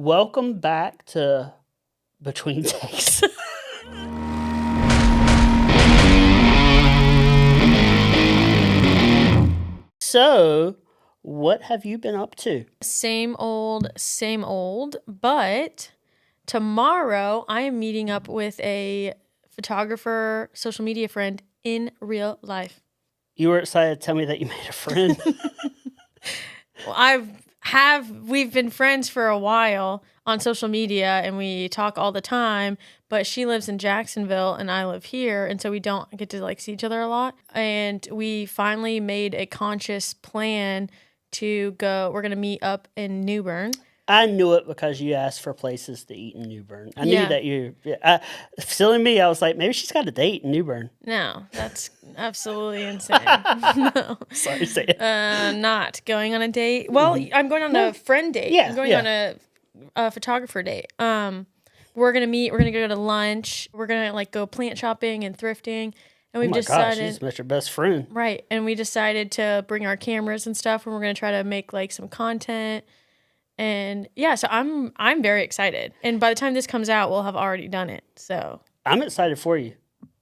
Welcome back to Between Takes. So, what have you been up to? Same old, but tomorrow I am meeting up with a photographer, social media friend in real life. You were excited to tell me that you made a friend. Well, we've been friends for a while on social media and we talk all the time, but she lives in Jacksonville and I live here, and so we don't get to see each other a lot. And we finally made a conscious plan to go. We're going to meet up in New Bern. I knew it because you asked for places to eat in New Bern. I knew Yeah. that you. Silly me, I was like, maybe she's got a date in New Bern. No, that's absolutely insane. No. Sorry to say it. Not going on a date. Well, I'm going on a friend date. Yeah, I'm going on a photographer date. We're gonna meet. We're gonna go to lunch. We're gonna go plant shopping and thrifting. And we've decided, she's met your best friend. Right. And we decided to bring our cameras and stuff, and we're gonna try to make some content. And yeah, so I'm very excited. And by the time this comes out, we'll have already done it. So I'm excited for you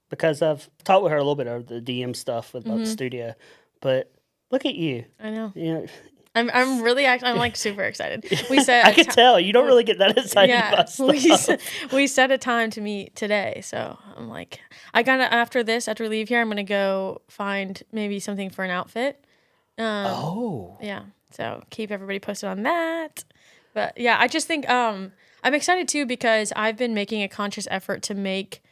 because I've talked with her a little bit over the DM stuff about the studio. But look at you. I know. You know, I'm really I'm super excited. We said I could tell you don't really get that excited about stuff. We set a time to meet today, so I'm like, after we leave here, I'm gonna go find maybe something for an outfit. Yeah. So keep everybody posted on that. But yeah, I just think I'm excited too because I've been making a conscious effort to make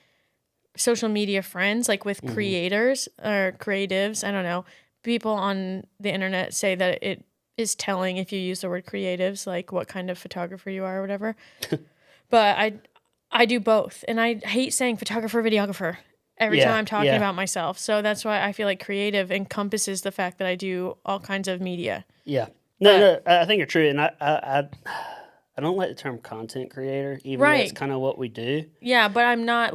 social media friends with creators or creatives. I don't know. People on the internet say that it is telling if you use the word creatives, what kind of photographer you are or whatever. But I do both. And I hate saying photographer, videographer every time I'm talking about myself. So that's why I feel like creative encompasses the fact that I do all kinds of media. Yeah. No, I think you're true. And I don't like the term content creator, even though it's kind of what we do. Yeah, but I'm not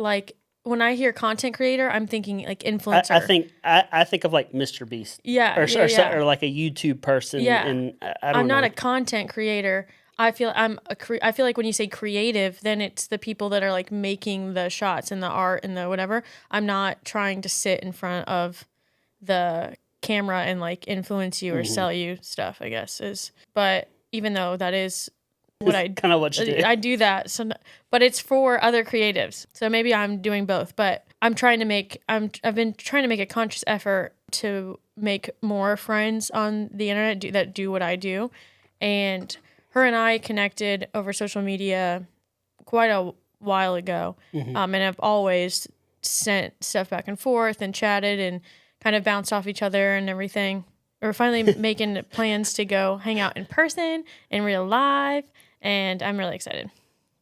when I hear content creator, I'm thinking influencer. I think of Mr. Beast. Yeah, or yeah. like a YouTube person. Yeah. And I'm not a content creator. I feel like when you say creative, then it's the people that are making the shots and the art and the whatever. I'm not trying to sit in front of the camera and influence you or sell you stuff, I guess but even though that is what I kind of what you do. I do that. So, but it's for other creatives. So maybe I'm doing both, but I've been trying to make a conscious effort to make more friends on the internet that do what I do. And her and I connected over social media quite a while ago. And have always sent stuff back and forth and chatted and kind of bounced off each other and everything. We're finally making plans to go hang out in person, in real life, and I'm really excited.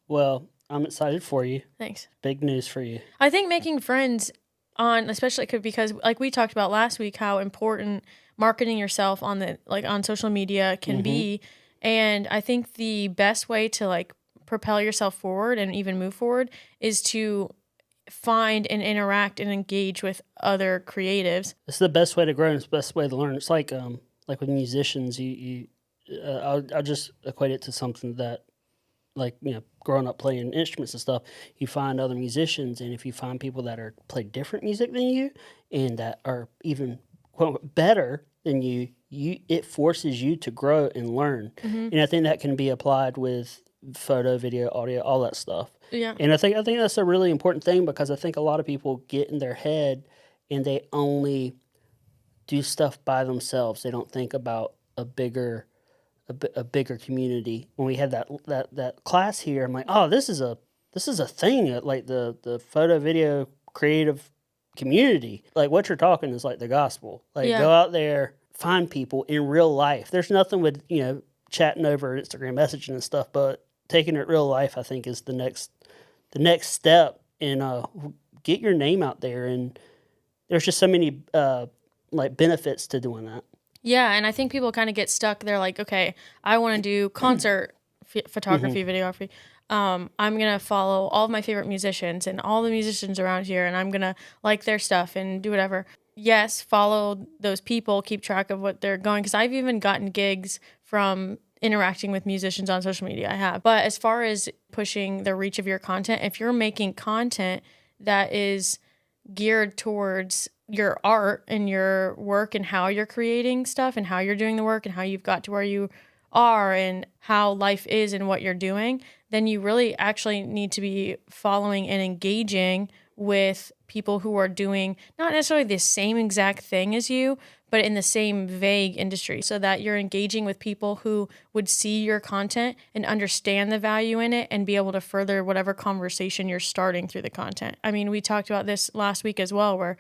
Well, I'm excited for you. Thanks. Big news for you. I think making friends especially because we talked about last week, how important marketing yourself on on social media can be. And I think the best way to propel yourself forward and even move forward is to find and interact and engage with other creatives. It's the best way to grow and it's the best way to learn. It's like with musicians, I'll just equate it to something that growing up playing instruments and stuff, you find other musicians, and if you find people that play different music than you and that are even quote better than you, it forces you to grow and learn. And I think that can be applied with photo, video, audio, all that stuff. Yeah. And I think that's a really important thing because I think a lot of people get in their head and they only do stuff by themselves. They don't think about a bigger community. When we had that class here, I'm like, oh, this is a thing, the photo, video, creative community. What you're talking is the gospel. Go out there, find people in real life. There's nothing with chatting over Instagram messaging and stuff, but taking it real life, I think, is the next step. And get your name out there. And there's just so many benefits to doing that. Yeah, and I think people kind of get stuck. They're like, okay, I want to do concert photography, videography. I'm going to follow all of my favorite musicians and all the musicians around here, and I'm going to like their stuff and do whatever. Yes, follow those people, keep track of what they're going. Because I've even gotten gigs from interacting with musicians on social media, I have. But as far as pushing the reach of your content, if you're making content that is geared towards your art and your work and how you're creating stuff and how you're doing the work and how you've got to where you are and how life is and what you're doing, then you really actually need to be following and engaging with people who are doing not necessarily the same exact thing as you, but in the same vague industry, so that you're engaging with people who would see your content and understand the value in it and be able to further whatever conversation you're starting through the content. I mean, we talked about this last week as well, where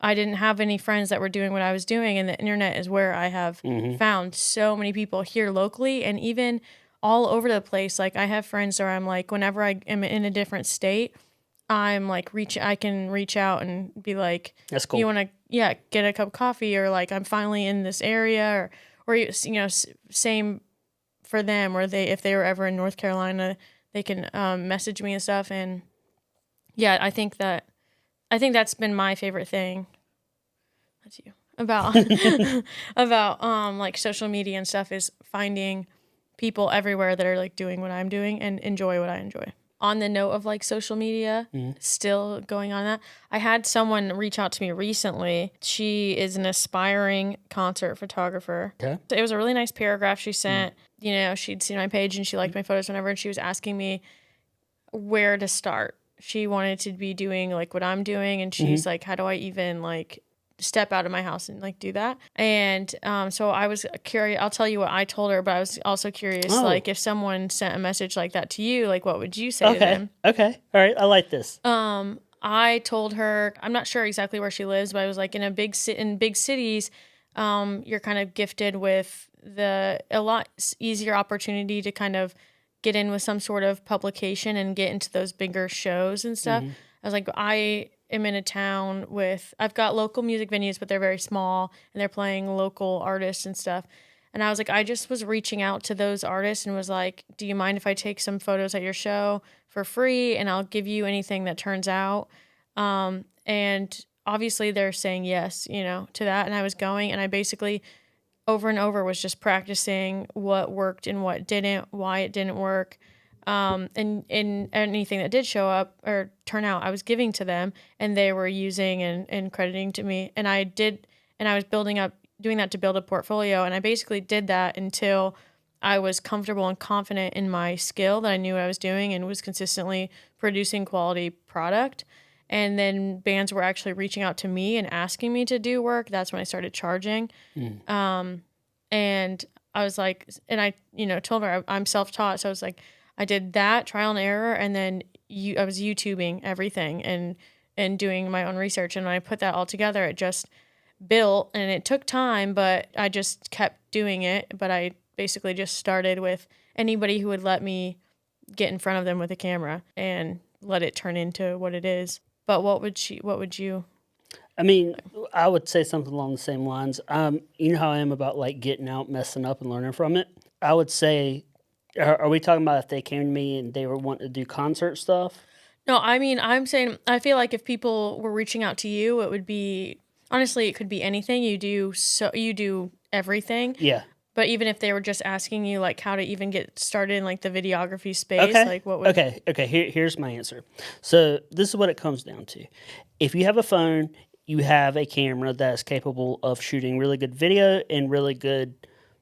I didn't have any friends that were doing what I was doing, and the internet is where I have found so many people here locally and even all over the place. Like, I have friends where I'm like, whenever I am in a different state, I'm like, I can reach out and be like, that's cool. You want to, get a cup of coffee, or like, I'm finally in this area, or same for them, or if they were ever in North Carolina, they can message me and stuff. And I think that's been my favorite thing. That's you about like social media and stuff, is finding people everywhere that are like doing what I'm doing and enjoy what I enjoy. On the note of like social media, still going on that, I had someone reach out to me recently. She is an aspiring concert photographer. Okay. So it was a really nice paragraph she sent. She'd seen my page and she liked my photos whenever, and she was asking me where to start. She wanted to be doing like what I'm doing, and she's like, how do I even like step out of my house and like do that? And so I was curious. I'll tell you what I told her, but I was also curious, like, if someone sent a message like that to you, like, what would you say to them? Okay. All right. I like this. I told her, I'm not sure exactly where she lives, but I was like, in big cities, you're kind of gifted with a lot easier opportunity to kind of get in with some sort of publication and get into those bigger shows and stuff. I was like, I am in a town I've got local music venues, but they're very small and they're playing local artists and stuff. And I was like, I just was reaching out to those artists and was like, do you mind if I take some photos at your show for free? And I'll give you anything that turns out. And obviously they're saying yes, to that. And I was going, and I basically over and over was just practicing what worked and what didn't, why it didn't work. And anything that did show up or turn out, I was giving to them, and they were using and crediting to me. And I was doing that to build a portfolio. And I basically did that until I was comfortable and confident in my skill, that I knew what I was doing and was consistently producing quality product. And then bands were actually reaching out to me and asking me to do work. That's when I started charging. And I was like, and I, told her I'm self-taught. So I was like, I did that trial and error. And then I was YouTubing everything and doing my own research. And when I put that all together, it just built, and it took time, but I just kept doing it. But I basically just started with anybody who would let me get in front of them with a camera and let it turn into what it is. But what would you? I mean, I would say something along the same lines. You know how I am about like getting out, messing up, and learning from it. I would say, are we talking about if they came to me and they were wanting to do concert stuff? No, I mean, I'm saying I feel like if people were reaching out to you, it would be, honestly, it could be anything. You do everything. Yeah. But even if they were just asking you like how to even get started in like the videography space, like what would... Okay. Here's my answer. So this is what it comes down to. If you have a phone, you have a camera that's capable of shooting really good video and really good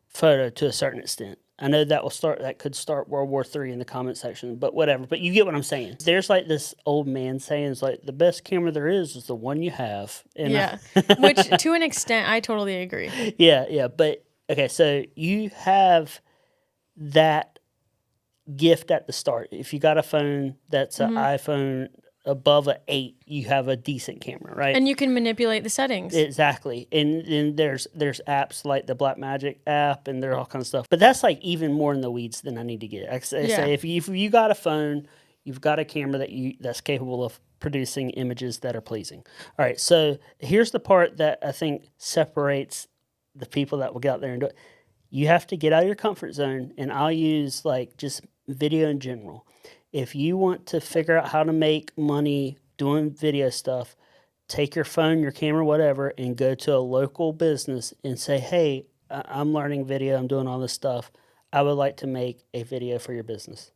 photo to a certain extent. I know that could start World War III in the comment section, but whatever. But you get what I'm saying. There's like this old man saying, it's like, the best camera there is the one you have. And which to an extent, I totally agree. Yeah. But okay, so you have that gift at the start. If you got a phone that's an iPhone above an 8, you have a decent camera, right? And you can manipulate the settings. Exactly. And there's apps like the Blackmagic app, and there are all kinds of stuff. But that's like even more in the weeds than I need to get. I say if you got a phone, you've got a camera that's capable of producing images that are pleasing. All right, so here's the part that I think separates the people that will get out there and do it. You have to get out of your comfort zone, and I'll use like just video in general. If you want to figure out how to make money doing video stuff, take your phone, your camera, whatever, and go to a local business and say, hey, I'm learning video, I'm doing all this stuff. I would like to make a video for your business.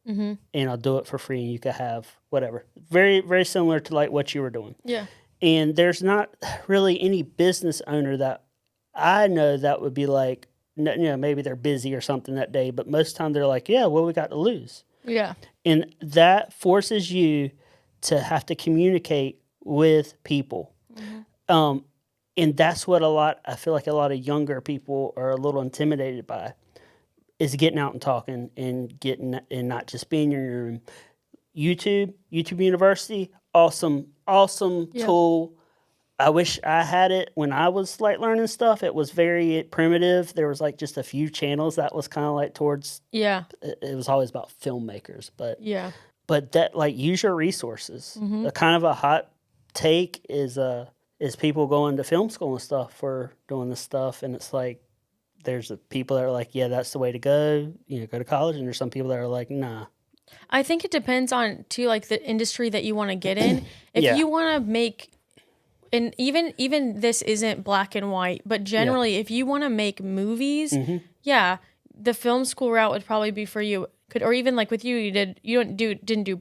And I'll do it for free, and you could have whatever. Very, very similar to like what you were doing. Yeah. And there's not really any business owner that I know that would be like, maybe they're busy or something that day, but most of the time they're like, yeah, what we got to lose? Yeah. And that forces you to have to communicate with people. And that's what I feel like a lot of younger people are a little intimidated by, is getting out and talking and not just being in your room. YouTube University, awesome tool. I wish I had it when I was like learning stuff. It was very primitive. There was like just a few channels that was kind of like towards. Yeah. It was always about filmmakers, but yeah. But that like use your resources. A kind of a hot take is people going to film school and stuff for doing this stuff, and it's like there's people that are like, yeah, that's the way to go. Go to college, and there's some people that are like, nah. I think it depends on too, like the industry that you want to get in. If you want to make, and even this isn't black and white, but generally, if you want to make movies, the film school route would probably be for you. Or even like with you, didn't do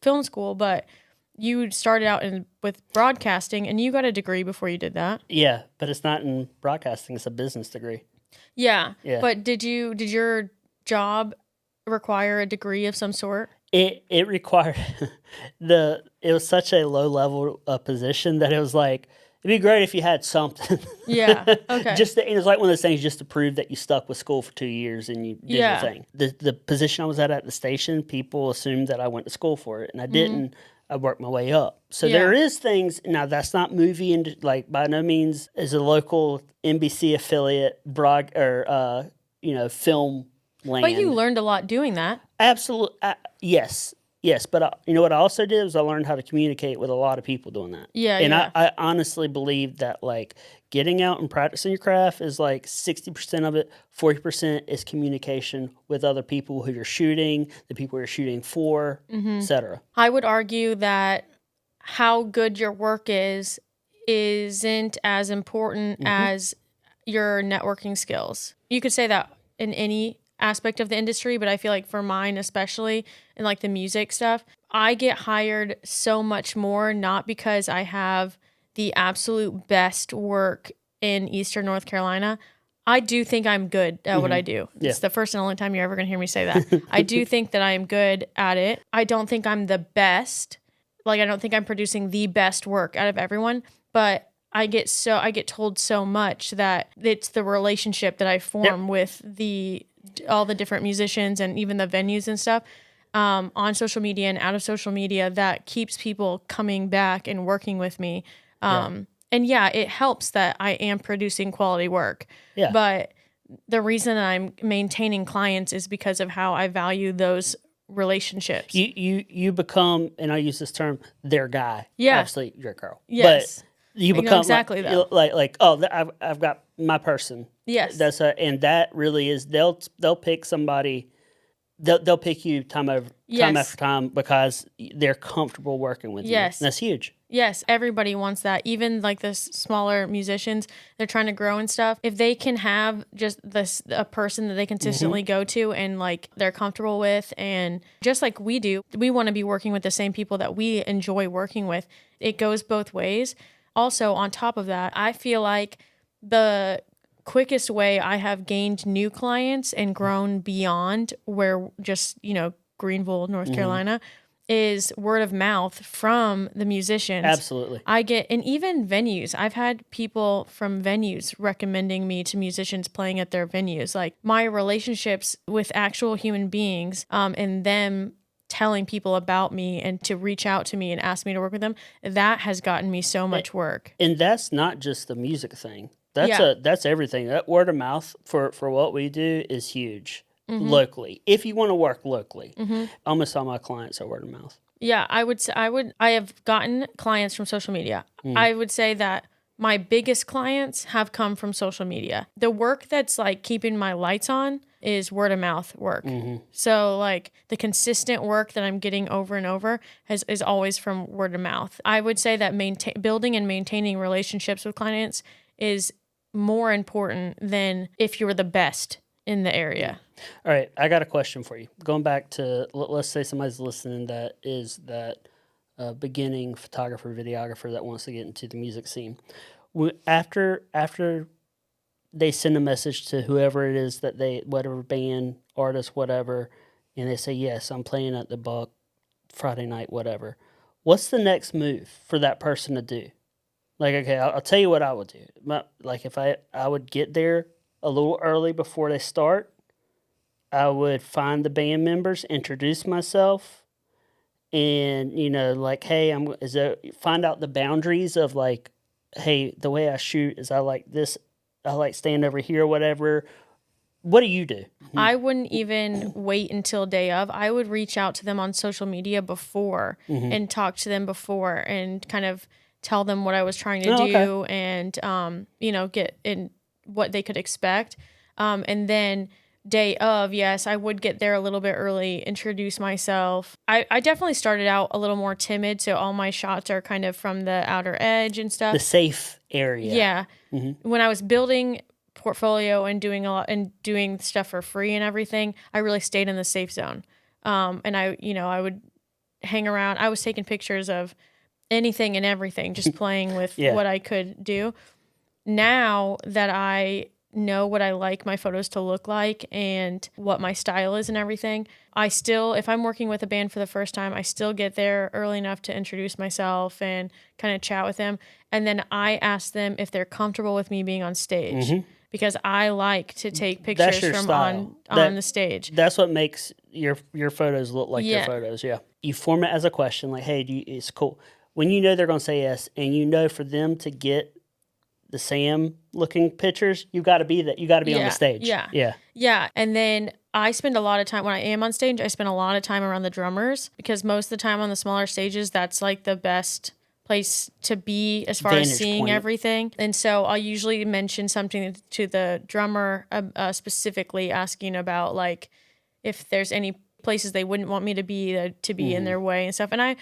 film school, but you started out with broadcasting, and you got a degree before you did that. Yeah, but it's not in broadcasting; it's a business degree. Yeah. But did your job require a degree of some sort? It required it was such a low level position that it was like, it'd be great if you had something. Yeah. Okay. It was like one of those things just to prove that you stuck with school for 2 years and you did your thing. The position I was at the station, people assumed that I went to school for it, and I didn't. I worked my way up. So there is things. Now that's not movie, and like by no means is a local NBC affiliate film land. But you learned a lot doing that. Absolutely. Yes. But you know what I also did was I learned how to communicate with a lot of people doing that. Yeah. And I honestly believe that like getting out and practicing your craft is like 60% of it. 40% is communication with other people who you're shooting, the people you're shooting for, etc. I would argue that how good your work isn't as important as your networking skills. You could say that in any aspect of the industry, but I feel like for mine especially, and like the music stuff, I get hired so much more not because I have the absolute best work in Eastern North Carolina. I do think I'm good at what I do. It's the first and only time you're ever going to hear me say that. I do think that I am good at it. I don't think I'm the best. Like, I don't think I'm producing the best work out of everyone, but I get told so much that it's the relationship that I form with all the different musicians and even the venues and stuff on social media and out of social media that keeps people coming back and working with me. And it helps that I am producing quality work. Yeah. But the reason I'm maintaining clients is because of how I value those relationships. You become, and I use this term, their guy. Yeah. Obviously, you're a girl. Yes. But you become exactly I've got my person. Yes. And that really is, they'll pick somebody, they'll pick you time after time because they're comfortable working with you. Yes. And that's huge. Yes, everybody wants that. Even like the smaller musicians, they're trying to grow and stuff. If they can have just a person that they consistently go to and like they're comfortable with, and just like we do, we want to be working with the same people that we enjoy working with. It goes both ways. Also, on top of that, I feel like the quickest way I have gained new clients and grown beyond where just, Greenville, North Carolina, is word of mouth from the musicians. Absolutely. And even venues. I've had people from venues recommending me to musicians playing at their venues. Like my relationships with actual human beings, and them telling people about me and to reach out to me and ask me to work with them, that has gotten me so much work. And that's not just the music thing. That's everything. That word of mouth for what we do is huge. Locally, if you want to work locally. Almost all my clients are word of mouth. Yeah, I have gotten clients from social media. I would say that my biggest clients have come from social media. The work that's like keeping my lights on is word of mouth work. So like the consistent work that I'm getting over and over is always from word of mouth. I would say that building and maintaining relationships with clients is more important than if you're the best in the area. All right, I got a question for you. Going back to, let's say somebody's listening that is that beginning photographer, videographer that wants to get into the music scene. After they send a message to whoever it is that they, whatever band, artist, whatever, and they say, yes, I'm playing at the Buck Friday night, whatever. What's the next move for that person to do? Like, okay, I'll tell you what I would do. Like, if I would get there a little early before they start, I would find the band members, introduce myself, and, you know, like, hey, find out the boundaries of, like, hey, the way I shoot is I like this, I like staying over here, whatever. What do you do? I wouldn't even wait until day of. I would reach out to them on social media before and talk to them before and kind of tell them what I was trying to do and, you know, get in what they could expect. And then day of, yes, I would get there a little bit early, introduce myself. I definitely started out a little more timid, so all my shots are kind of from the outer edge and stuff. The safe area. Yeah. When I was building portfolio and doing stuff for free and everything, I really stayed in the safe zone. And I would hang around. I was taking pictures of anything and everything, just playing with what I could do. Now that I know what I like my photos to look like and what my style is and everything, if I'm working with a band for the first time, I still get there early enough to introduce myself and kind of chat with them. And then I ask them if they're comfortable with me being on stage. Because I like to take pictures from on the stage. That's what makes your photos look like your photos, You form it as a question, like, hey, it's cool. When you know they're going to say yes, and you know for them to get the Sam-looking pictures, you got to be that. You got to be on the stage. Yeah. And then I spend a lot of time, when I am on stage, I spend a lot of time around the drummers, because most of the time on the smaller stages, that's like the best place to be as far as seeing everything. And so I'll usually mention something to the drummer, specifically asking about like if there's any places they wouldn't want me to be in their way and stuff. And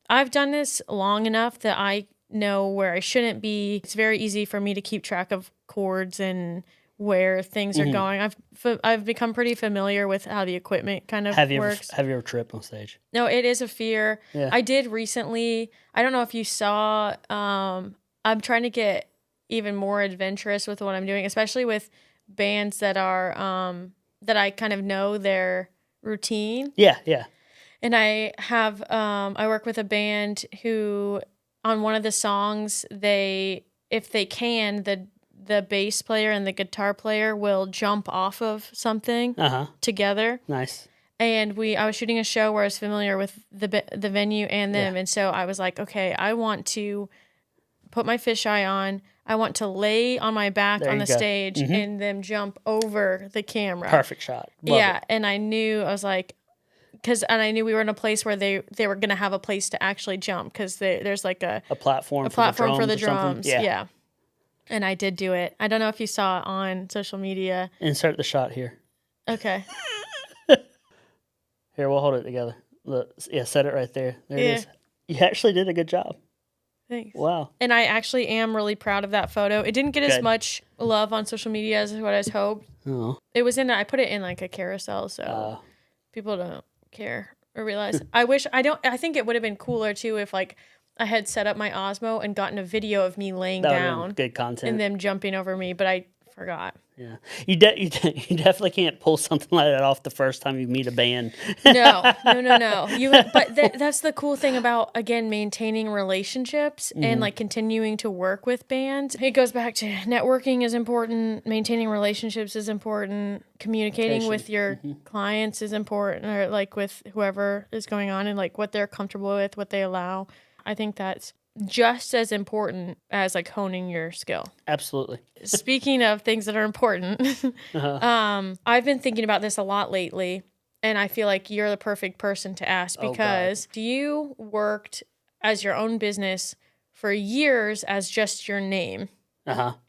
I've done this long enough that I know where I shouldn't be. It's very easy for me to keep track of chords and where things are going. I've become pretty familiar with how the equipment kind of works. Have you ever tripped on stage? No, it is a fear. Yeah. I did recently. I don't know if you saw. I'm trying to get even more adventurous with what I'm doing, especially with bands that are that I kind of know their routine. Yeah. And I have I work with a band who on one of the songs if they can, the bass player and the guitar player will jump off of something together. Nice. And I was shooting a show where I was familiar with the venue and them. And so I was like, okay, I want to put my fisheye on. I want to lay on my back on the stage and them jump over the camera. Perfect shot. Love it. And I knew, I was like, and I knew we were in a place where they were going to have a place to actually jump, because there's like a platform for the drums. Yeah. And I did do it. I don't know if you saw it on social media. Insert the shot here. Okay. Here, we'll hold it together. Look, set it right there. There it is. You actually did a good job. Thanks. Wow. And I actually am really proud of that photo. It didn't get as much love on social media as what I was hoped. Oh. It was I put it in like a carousel, so people don't care or realize. I think it would have been cooler too if like I had set up my Osmo and gotten a video of me laying down. Good content. And them jumping over me, but I forgot. Yeah. You definitely can't pull something like that off the first time you meet a band. No. But that's the cool thing about, again, maintaining relationships and like continuing to work with bands. It goes back to networking is important, maintaining relationships is important, communicating with your clients is important, or like with whoever is going on and like what they're comfortable with, what they allow. I think that's just as important as like honing your skill. Absolutely. Speaking of things that are important, I've been thinking about this a lot lately, and I feel like you're the perfect person to ask, because you worked as your own business for years as just your name.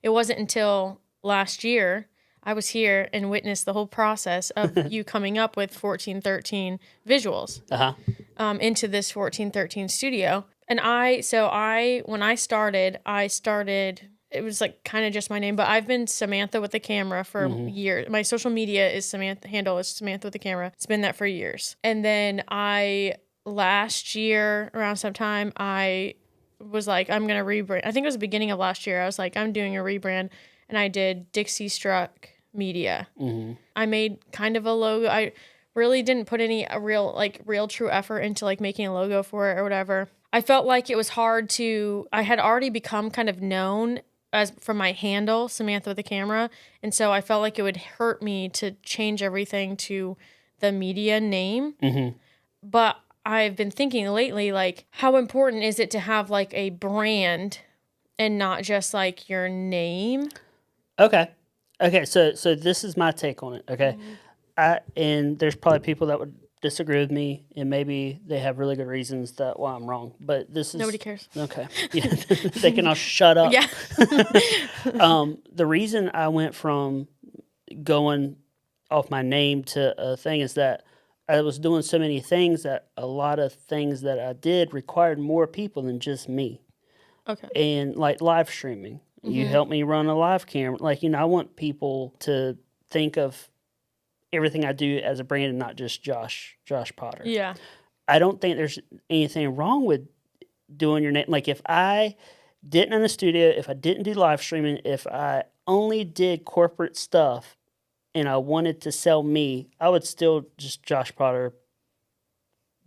It wasn't until last year I was here and witnessed the whole process of you coming up with 1413 visuals into this 1413 studio. And when I started it was like kind of just my name, but I've been Samantha with the camera for years. My social media is handle is Samantha with the camera. It's been that for years. And then last year around sometime, I was like, I'm going to rebrand. I think it was the beginning of last year. I was like, I'm doing a rebrand, and I did Dixie Struck Media. I made kind of a logo. I really didn't put any real true effort into like making a logo for it or whatever. I felt like it was hard I had already become kind of known as from my handle, Samantha with the camera. And so I felt like it would hurt me to change everything to the media name. But I've been thinking lately, like, how important is it to have like a brand and not just like your name? Okay. So this is my take on it. Okay. And there's probably people that would disagree with me, and maybe they have really good reasons why I'm wrong. But this is nobody cares. Okay. Yeah, they can all shut up. Yeah. The reason I went from going off my name to a thing is that I was doing so many things that a lot of things that I did required more people than just me. Okay. And like live streaming, you helped me run a live camera. Like, I want people to think of everything I do as a brand and not just Josh Potter. Yeah. I don't think there's anything wrong with doing your name. Like, if I didn't in the studio, if I didn't do live streaming, if I only did corporate stuff and I wanted to sell me, I would still just Josh Potter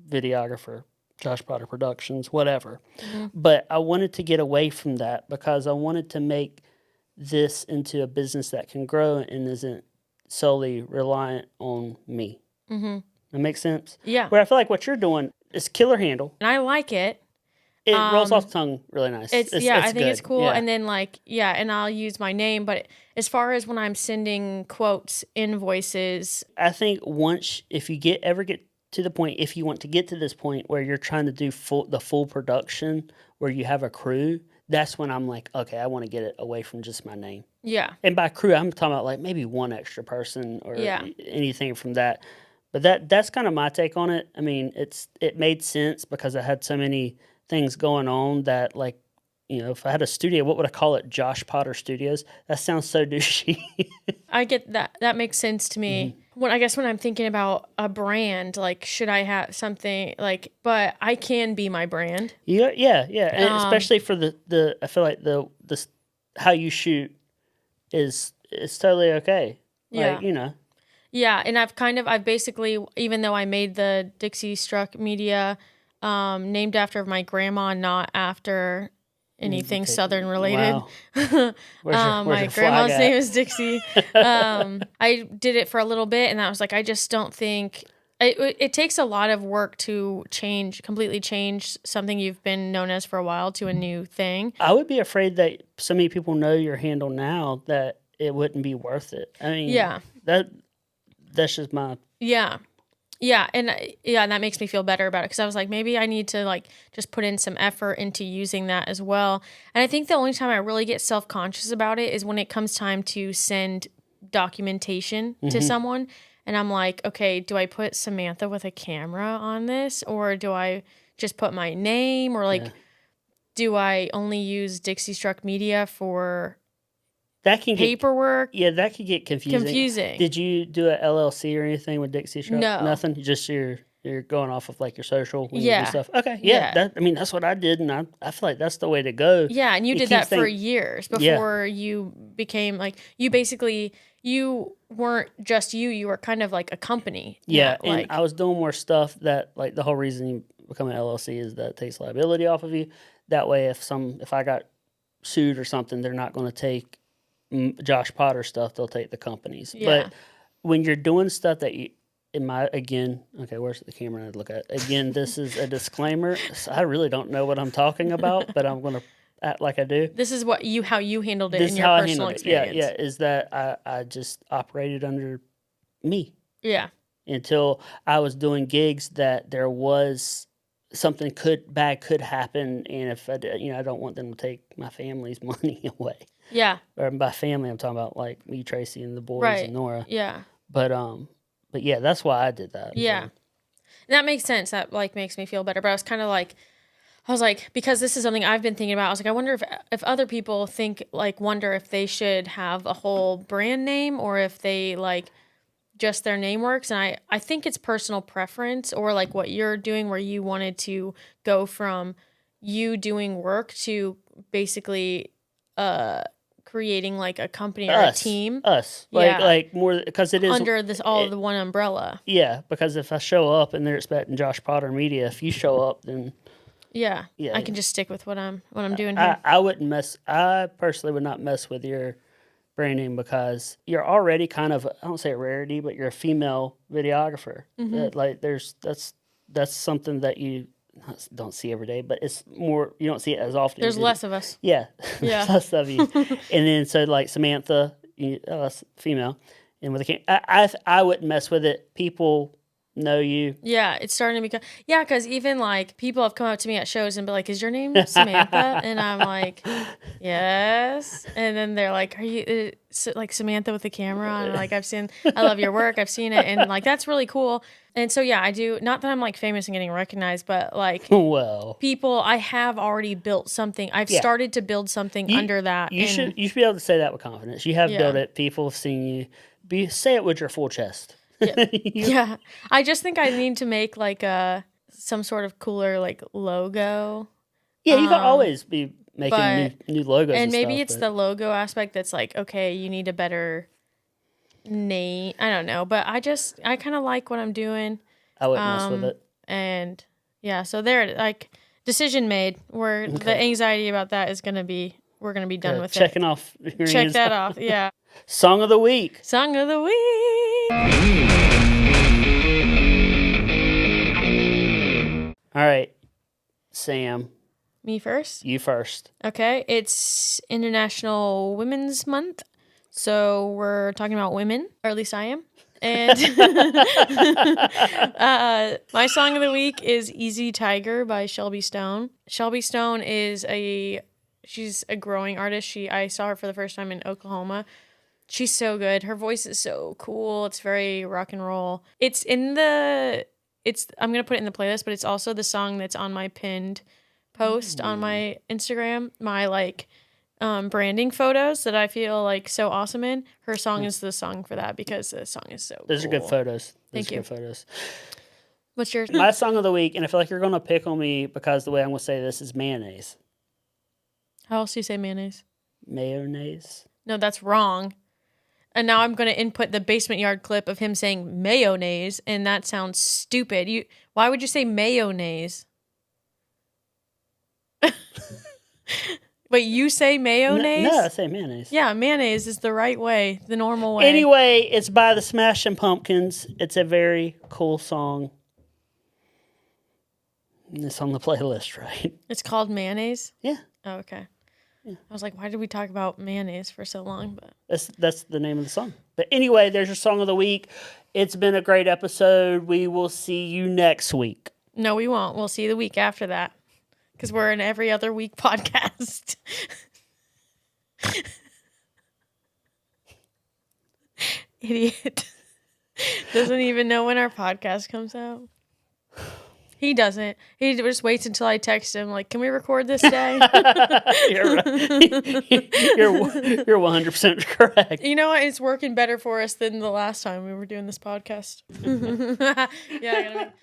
videographer, Josh Potter Productions, whatever. But I wanted to get away from that because I wanted to make this into a business that can grow and isn't solely reliant on me. That makes sense? Yeah. Where I feel like what you're doing is killer handle. And I like it. It rolls off the tongue really nice. I think good. it's cool. Yeah. And then and I'll use my name. But as far as when I'm sending quotes, invoices, I think if you ever get to the point, if you want to get to this point where you're trying to do the full production, where you have a crew, that's when I'm like, okay, I want to get it away from just my name. Yeah. And by crew, I'm talking about like maybe one extra person or anything from that. But that's kind of my take on it. I mean, it made sense because I had so many things going on that, like, if I had a studio, what would I call it? Josh Potter Studios? That sounds so douchey. I get that. That makes sense to me. When I'm thinking about a brand, like, should I have something like, but I can be my brand. Yeah. And especially for I feel like the how you shoot is totally okay. Yeah. Like, Yeah. And I've basically, even though I made the Dixie Struck Media, named after my grandma, not after anything Southern related. Wow. My grandma's name is Dixie. I did it for a little bit, and I was like, I just don't think it takes a lot of work to completely change something you've been known as for a while to a new thing. I would be afraid that so many people know your handle now that it wouldn't be worth it. I mean, that's just my and that makes me feel better about it, because I was like, maybe I need to like just put in some effort into using that as well. And I think the only time I really get self-conscious about it is when it comes time to send documentation to someone, and I'm like, okay, do I put Samantha with a camera on this, or do I just put my name, or like do I only use Dixie Struck Media for that paperwork? That could get confusing. Did you do a LLC or anything with Dixie Struck? No. Nothing? Just you're going off of like your social when you do stuff? Okay, that's what I did, and I feel like that's the way to go. Yeah, and you did that for years before you became like, you weren't just you were kind of like a company. Yeah, and I was doing more stuff that, like, the whole reason you become an LLC is that it takes liability off of you. That way, if I got sued or something, they're not going to take Josh Potter stuff, they'll take the companies. But when you're doing stuff that where's the camera I'd look at? Again, this is a disclaimer. I really don't know what I'm talking about, but I'm going to act like I do. This is how you handled it in your personal experience. Yeah, is that I just operated under me. Yeah. Until I was doing gigs that there was something bad could happen, and if I did, I don't want them to take my family's money away. Yeah. Or by family, I'm talking about like me, Tracy, and the boys, and Nora. Yeah. But yeah, that's why I did that. Yeah. So. That makes sense. That like makes me feel better. But I was kind of like, I was like, because this is something I've been thinking about. I was like, I wonder if other people wonder if they should have a whole brand name or if they like just their name works. And I think it's personal preference, or like what you're doing where you wanted to go from you doing work to basically creating like a company or a team. Like more, because it is under this the one umbrella. Yeah, because if I show up and they're expecting Josh Potter Media, if you show up, then yeah, I can just stick with what I'm doing here. I personally would not mess with your branding because you're already kind of, I don't say a rarity, but you're a female videographer. That's something that you don't see every day, but it's more, you don't see it as often. There's less of us. Yeah. There's less of you. And then so like Samantha, that's female, and with I wouldn't mess with it. People know you. Yeah, it's starting to become, because even like people have come up to me at shows and be like, "Is your name Samantha?" And I'm like, "Yes." And then they're like, "Are you like Samantha with the camera on?" And like, I love your work. I've seen it, and like that's really cool. And so I do. Not that I'm like famous and getting recognized, but like, people, I have already built something. I've started to build something under that. You should be able to say that with confidence. You have built it. People have seen you. Say it with your full chest. Yeah. I just think I need to make like some sort of cooler like logo. Yeah, you can always be making new logos. And maybe it's the logo aspect that's like, okay, you need a better name. I don't know, but I kind of like what I'm doing. I wouldn't mess with it. And so there, like, decision made. Where the anxiety about that is gonna be, we're gonna be done with checking it. Off. Check that off. Yeah. Song of the week. Song of the week. All right, Sam. Me first? You first. Okay. It's International Women's Month. So we're talking about women, or at least I am. And my song of the week is Easy Tiger by Shelby Stone. Shelby Stone is she's a growing artist. I saw her for the first time in Oklahoma. She's so good. Her voice is so cool. It's very rock and roll. I'm going to put it in the playlist, but it's also the song that's on my pinned post on my Instagram, my like branding photos that I feel like so awesome in. Her song is the song for that because the song is so Those cool. are good photos. Thank you. Good photos. What's yours? My song of the week, and I feel like you're going to pick on me because the way I'm going to say this is mayonnaise. How else do you say mayonnaise? Mayonnaise. No, that's wrong. And now I'm going to input the Basement Yard clip of him saying mayonnaise, and that sounds stupid. Why would you say mayonnaise? Wait, you say mayonnaise? No, I say mayonnaise. Yeah, mayonnaise is the right way, the normal way. Anyway, it's by the Smashing Pumpkins. It's a very cool song. It's on the playlist, right? It's called Mayonnaise? Yeah. Oh, okay. Yeah. I was like, why did we talk about mayonnaise for so long? But that's the name of the song. But anyway, there's your song of the week. It's been a great episode. We will see you next week. No, we won't. We'll see you the week after that. Because we're an every other week podcast. Idiot. Doesn't even know when our podcast comes out. He doesn't. He just waits until I text him, like, can we record this day? You're right. You're 100% correct. You know what? It's working better for us than the last time we were doing this podcast. Yeah, I gotta